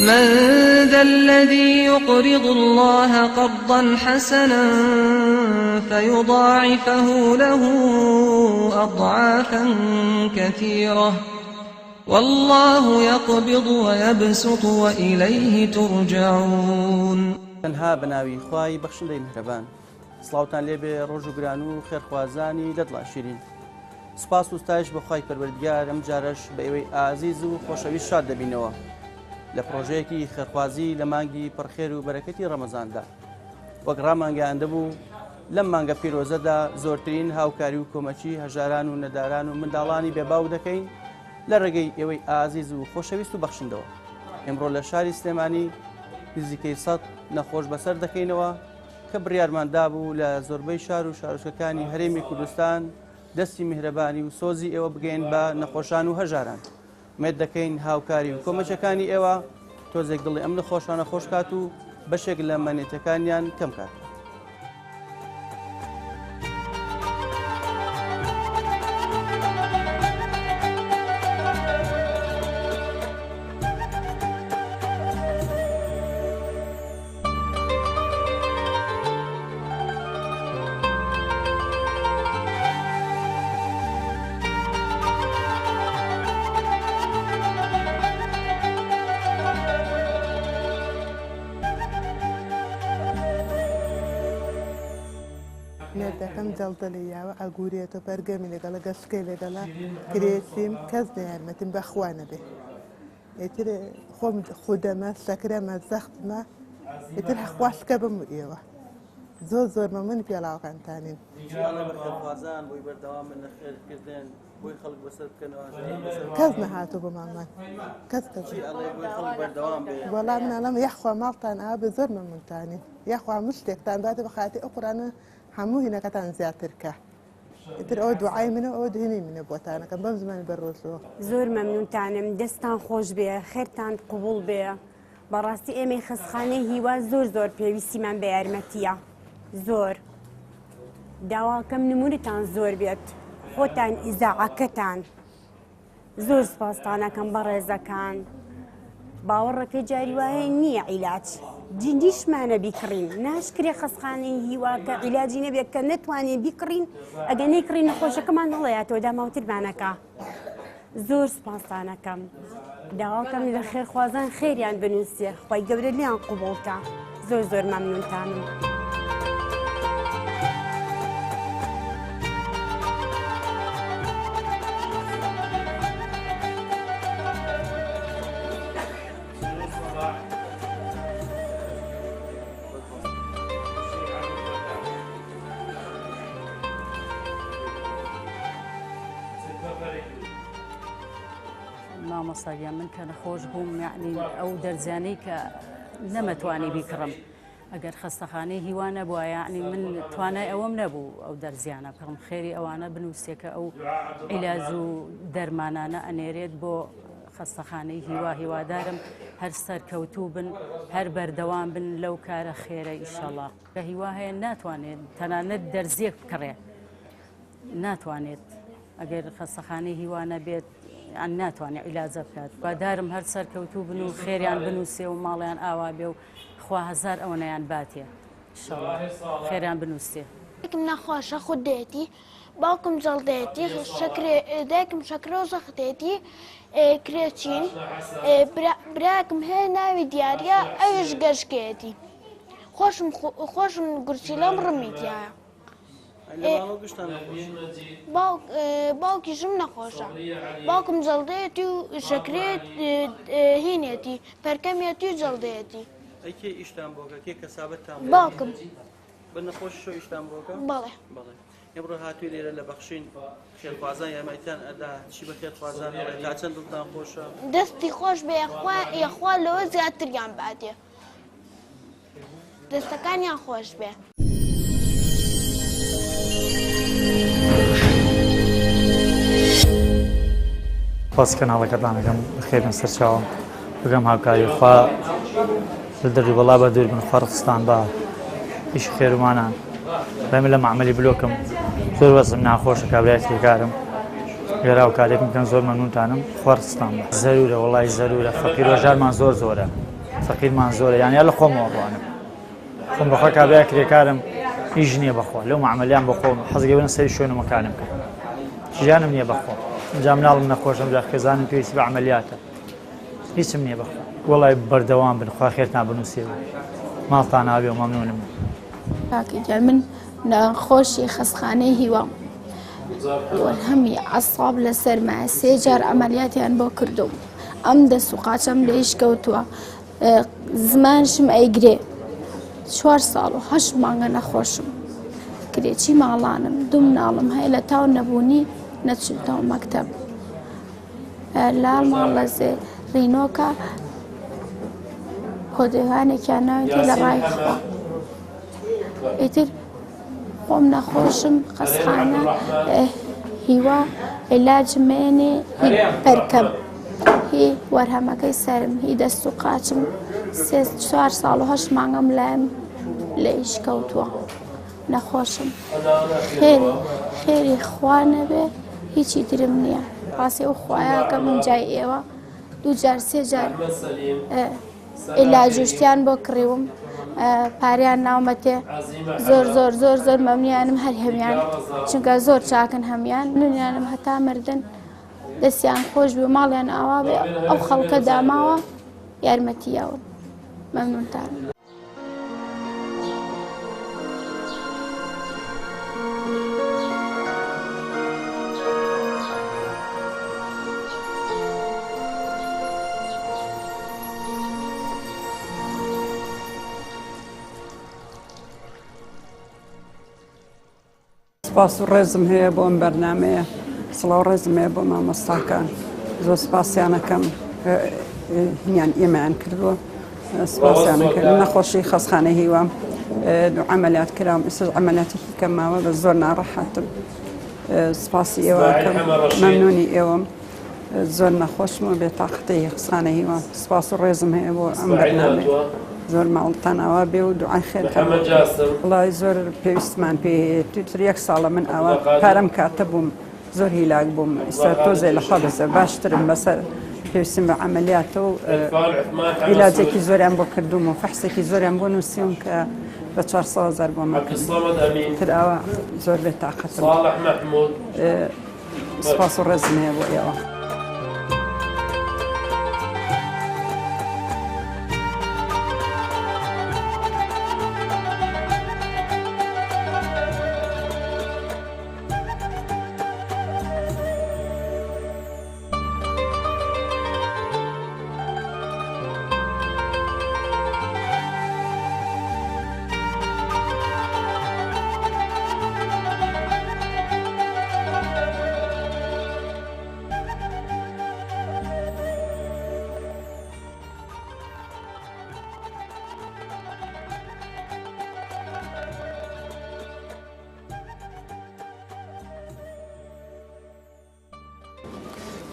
من ذا الذي يقرض الله قرضا حسنا فيضاعفه له أضعافا كثيرة والله يقبض ويبسط وإليه ترجعون. تەنها بەناوی خوای بەخشندەی میهرەبان. سڵاوتان لێبێ ڕۆژ و گران و خێرخوازانی دەدڵا شیرین. سپاس و ستایش بە خوای پەروەردگار ئەم جارەش بە ئێوەی ئازیز و خۆشەویست شاد دەبینەوە لە پرۆژەیەکی خێرخوازی لە مانگی پڕخێر و بەرەکەتی ڕەمەزاندا. وەک ڕامانگەیاندە بوو لەم مانگە پیرۆزەدا زۆرترین هاوکاری و کۆمەچی هەژاران و نەداران و منداڵانی بێباو دەکەین لە ڕێگەی ئێوەی ئازیز و خۆشەویست و بەخشندەوە. ئێمڕۆ لە شاری سلێمانی نزیکەی 100 نەخۆش بەسەر دەکەینەوە کە بڕیارماندا بوو لە زۆربەی شار و شارۆچکەکانی هەرێمی کوردستان دەستی میهرەبانی و سۆزی ئێوە بگەین بە نەخۆشان و هەژاران. مێد دەکەین هاوکاری و کۆمەچەکانی ئێوە تۆزێک دڵی ئەم نەخۆشانە خۆشکات و بەشێک لە مەنێتەکانیان کەم کات. مێردەکەم جەڵدەلیاوە ئەگورێتە بەرگەمی لەگەڵە گەشتکەی لەگەڵا کرێسیم کەس نەیارمەتیم بەخوانە بێ ئیتر خۆم خودەمە سەکرەمە زەختمە ئیتر خواشکە بم ئێوە زۆر زۆر مەمنون پێڵاوەکانتانین. بۆی بەردەوام لە خێرکردن بۆی خەڵک بەسەر بکەنەوە کەس نەهاتوو بۆ مامان کەس وەڵام ناڵم یەخوا ماڵتان ئابێ زۆر مەمنونتانین یەخوا هەموو شتێکتان داتێ بەخاتی ئەو قورئانە هەموو هینەکەتان زیاترکە ئیتر ئەوە دوعای منە ئەوە دهێنی منە بۆتانەکەم بەم زمانی بەڕۆژەوە زۆر مەمنونتانم دەستان خۆش بێ خێرتان قبوڵ بێ بەڕاستی ئێمەی خەسخانەی هیوا زۆر زۆر پێویستیمان بە یارمەتیە زۆر داواکەم نمونتان زۆر بێت خۆتان ئیزاعەکەتان زۆر سپاستانەکەم بە ڕێزەکان باوەڕە پێ جاری وایە نییە عیلاج جندیشمانە بیکڕین ناشکرێ خەسخانەی هیوا کە عیلاجی نەبێت کە نەتوانێت بیکڕین ئەگە نەیکڕین نەخۆشەکەمان هەڵەیاتەوە داماوترمانەکە زۆر سپاستانەکەم داواکەم لە خێرخوازان خێریان بنووسێ خۆی گەورە لیان قوبوڵکە زۆر زۆر مەمنونتانم. مامۆستاگیان من کە نەخۆش بووم یعنی ئەو دەرزیانەی کە نەمەتوانی بیکڕم ئەگەر خەستەخانەی هیوا نەبووە یعنی من توانای ئەوەم نەبوو ئەو دەرزیانە بکڕم خێری ئەوانە بنووسێکە ئەو عیلاج و دەرمانانە ئەنێرێت بۆ خەستەخانەی هیوا هیوادارم هەر سەرکەوتوو بن هەر بەردەوام بن لەو کارە خێرە ئینشەڵڵا کە هیوا هەیە ناتوانێت تەنانەت دەرزیەک بکڕێ ناتوانێت ئەگەر خەستەخانەی هیوا نەبێت ناتوانێت عیلاجە بکات بادارم هەر سەرکەوتوو بن و خێریان بنووسێ و ماڵیان ئاوا بێ و خوا هەزار ئەوە نەیان باتێ ئینشەڵڵا خێریان بنووسێ. دایکم نەخۆشە خودێتی باوکم جەڵدێتی دایکم شەکرە و زەختێتی کرێچین براکم هەیە ناوی دیارە ئەویش گەشتکێتی خۆشم گورچی لەم ڕمیتیایە باوکیشم نەخۆشە باوکم جەڵدێتی و شەکرێت هینێتی پەرکەمێتی و جەڵدێتی باوکم بنەخۆشی ئیشتان بۆکە بەڵێ ئێمڕۆ هاتووی لێرە لە بەخشین خێرخوازان یارمەتیان ئەدا چی بە خێرخوازان تا چەند دڵتان خۆشە دەستی خۆش بێ یەخوا لەوە زیاتریان باتێ دەستەکانیان خۆش بێ. باس کەناڵەکەتانەکەم بەخێرن سەرچاوە بگەم هاوکاری خوا لە دەری وەڵا بە دوور بن خەرخستان بە ئیش خێرمانان بەمە لە معمەلی بلۆکم زۆر وەزم ناخۆشە کابرایەتی کارم گەرا و کارێکم بکەن زۆر مەمنونتانم خۆرستان زەرورە وڵی زەرورە فەقیر وەژارمان زۆرە فەقیرمان زۆرە یان یا لە خۆمەوە بوانم خۆم بەخوا کابرا کرێکارم هیچ نییە بەخۆ لەو معاملیان بە خۆم حەزگەبن سەری شوێنەوەکانم بکەم ژیانم نییە بەخۆ جا مناڵم نەخۆشم جا خێزانم پێویستی بە عەمەلیاتە هیچم نییە بەخۆ وڵی بەردەوام بن خوا خێرتان بنووسێ ماڵتان ئاوێ و مەمنونم کاکەگیان من نەخۆشی خەستخانەی هیوام هەمی عەساب لەسەرمایە 3 جار ئەمەلیاتیان بۆ کردوم ئەم دەست و قاچەم لە هیچ کەوتووە زمانشم ئەیگرێ 4 ساڵ و 8 مانگە نەخۆشم کرێکی ماڵانم 2 مناڵم هەیە لە تاو نەبوونی نەچووتەوە مەکتەب لاڵ ماڵ لە زێ ڕینۆکە هۆدەیوانێکیان ناوێتی لە ڕای خوا ئیتر خۆم نەخۆشم خەستخانە هیوا عیلاجم مێنێ هی پەرکەم هی وەرهەمەکەی سەرم هی دەست و قاچم 4 ساڵ و 8 مانگەم لایم لە ئیش کەوتووە نەخۆشم خێری خوا نەبێ هیچی ترم نییە ڕاستی ئەو خوایە کە من جای ئێوە 2 جار 3 جار عیلاجشتیان بۆ کڕیوم پاریان ناومەتێ زۆر مەمنیانم هەر هەمیان چونکە زۆر چاکن هەمیان نونیانم هەتا مردن دەستیان خۆش بێ ماڵیان ئاوا بێ ئەو خەڵکە داماوە یارمەتیاون مەمنونتان. سپاس و ڕێزم هەیە بۆ ئەم بەرنامەیە سڵاو ڕێزم هەیە بۆ مامۆستاکان زۆر سپاسیانەکەم هینیان ئێمەیان کردووە سپاسیانە کرد نەخۆشی خەستخانەی هیوام عەمەلیات کراوم ئێستا عەمەلیاتێکی کەم ماوە بە زۆر ناڕەحەتم سپاسی ئێوەکەم مەمنونی ئێوەم زۆر نەخۆشم و بێتاقەتەی خەستخانەی هیوام سپاس و ڕێزم هەیە بۆ ئەم بەرنامەیە زۆر ماڵتان ئاوا بێ و دوعای خێرکەم وڵای زۆر پێویستمان پێ توتر 1 ساڵە من ئاوا پارەم کاتە بووم زۆر هیلاک بووم ئێستا تۆزێ لە خوا بەسەر باشترم بەسەر پێویستم بە عەمەلیاتە و عیلاجێکی زۆریان بۆ کردوم و فەحسێکی زۆریان بۆ نووسیوم کە بە 400,000 بۆ مەکرد تر ئاوا زۆر بێتاقەتم سپاس و ڕێزم هەیە بۆ ئێوە.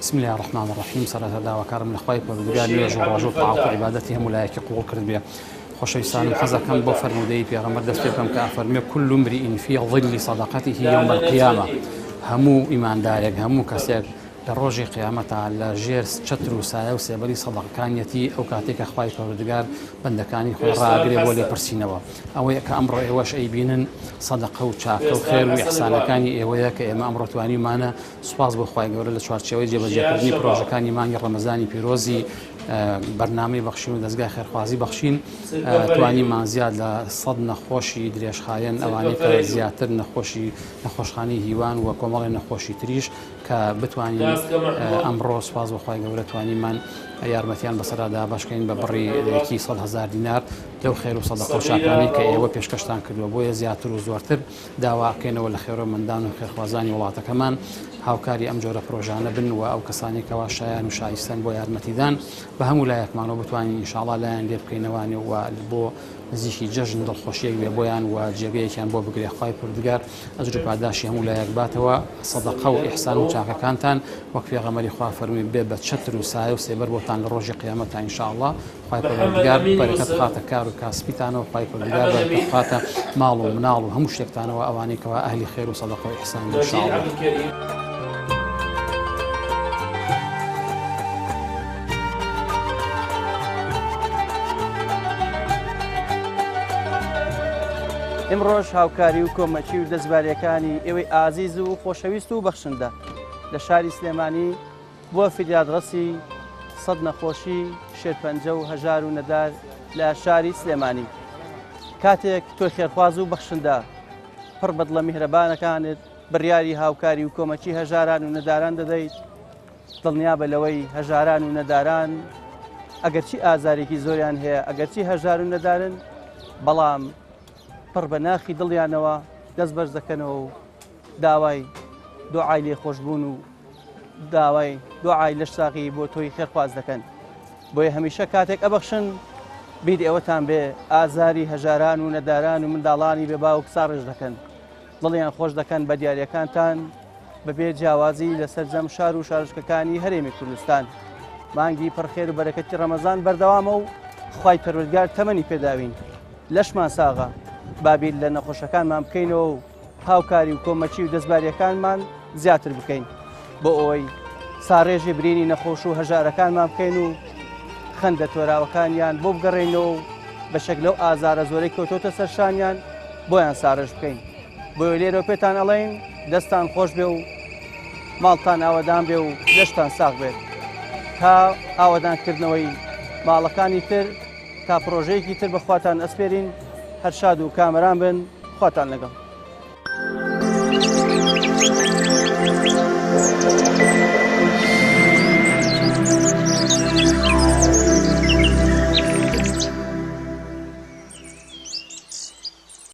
بسم الله الرحمن الرحيم صلاة الله وكرم الأخوة والرجال يجوا رجوا طاعة عبادتهم ولا يقول كربية خشيسان حزا كان بفر مدي في غمر دستكم كأفرمي كل امرئ في ظل صدقته يوم القيامة همو إيمان دارك همو كسيك لروجي قيامته على جيرس شتر وسايا وسيبلي صدقانيتي أو كاتيك أخوي والرجال بندكاني خير أقرب ولا برسينوا أو كأمر إيواش أي بينن صدقة وشاكة وخير وإحسان كاني إيويا كإما أمر تواني معنا سباز بخواي قبل شوار شوي جب جاكرني بروجا كاني ماني رمضاني بيروزي برنامج بخشين ودزجا خير خوازي بخشين تواني ما زياد لصد نخوشي دريش خاين أواني كزياتر نخوش خاني هيوان وكمال نخوشي تريش كبتواني أمر سباز بخواي قبل تواني من یارمەتیان بەسەردا باشکەین بە بڕی 100,000 دینار لەو خێر و سەدەقە و شاکانی کە ئێوە پێشکەشتان کردووە بۆیە زیاتر و زۆرتر داواکەینەوە لە خێرە مندان و خێرخوازانی وڵاتەکەمان هاوکاری ئەم جۆرە پرۆژانە بن و ئەو کەسانی کەوا شایان و شایستەن بۆ یارمەتیدان بە هەموو لایەکمانەوە بتوانین ئینشاڵڵا لایەن لێ بکەینەوانی و بۆ نزیکی جەژن دڵخۆشیەک بێ بۆیان و جێگەیەکیان بۆ بگرێ خوای پروردگار ئەجر و پاداشی هەموو لایەک باتەوە سەدەقە و ئیحسان و چاکەکانتان وەک پێغەمبەری خوا فەرمووی بێ بە چەتر و سایە و سێبەر بۆتان لە ڕۆژی قیامەتە ئینشاءڵڵا خوای پروردگار بەرەکەت بخاتە کار و کاسبیتانەوە خوای پروردگار بەرەکەت بخاتە ماڵ و مناڵ و هەموو شتێکتانەوە ئەوانەی کەوا ئەهلی خێر و سەدەقە و ئیحسان ئینشاءڵڵا. ئمڕۆژ هاوکاری و کۆمەچی و دەستباریەکانی ئێوەی ئازیز و خۆشەویست و بەخشندە لە شاری سلێمانی بووە فریادڕەسی سەد نەخۆشی شێرپەنجە و هەژار و نەدار لە شاری سلێمانی. کاتێک تۆی خێرخواز و بەخشندە پڕ بەدڵە میهرەبانەکانت بڕیاری هاوکاری و کۆمەچی هەژاران و نەداران دەدەیت، دڵنیا بە لەوەی هەژاران و نەداران ئەگەرچی ئازارێکی زۆریان هەیە، ئەگەرچی هەژار و نەدارن، بەڵام پڕ بە ناخی دڵیانەوە دەست بەرز دەکەنەوە و داوای دوعای لێخۆشبوون و داوای دوعای لەشساغی بۆ تۆی خێرخواز دەکەن. بۆیە هەمیشە کاتێک ئەبەخشن بیر ئێوەتان بێ ئازاری هەژاران و نەداران و منداڵانی بێ باوک ساڕژ دەکەن، دڵیان خۆش دەکەن بە دیاریەکانتان بەبێ جیاوازی لەسەر جەم شار و شارژکەکانی هەرێمی کوردستان. مانگی پڕخێر و بەرەکەتی ڕەمەزان بەردەوامە و خوای پەروەردگار تەمەنی پێداوین. لەشمان ساغا بابیر لە نەخۆشەکانمان بکەینەوە و هاوکاری و کۆمەچی و دەستباریەکانمان زیاتر بکەین بۆ ئەوەی ساڕێژی برینی نەخۆش و هەژارەکانمان بکەین و خەندە تۆراوەکانیان بۆ بگەڕێنەوە و بە شەک لەو ئازارە زۆرەی کەوتۆتە سەرشانیان بۆیان ساڕێژ بکەین. بۆیە لێرەوە پێتان ئەڵێن دەستان خۆش بێ و ماڵتان ئاوەدان بێ و لەشتان ساغ بێت. تا ئاوەدانکردنەوەی ماڵەکانی تر تا پرۆژەیەکی تر بەخواتان ئەسپێرین، هەر شاد و کامەران بن، خواتان لەگەڵ.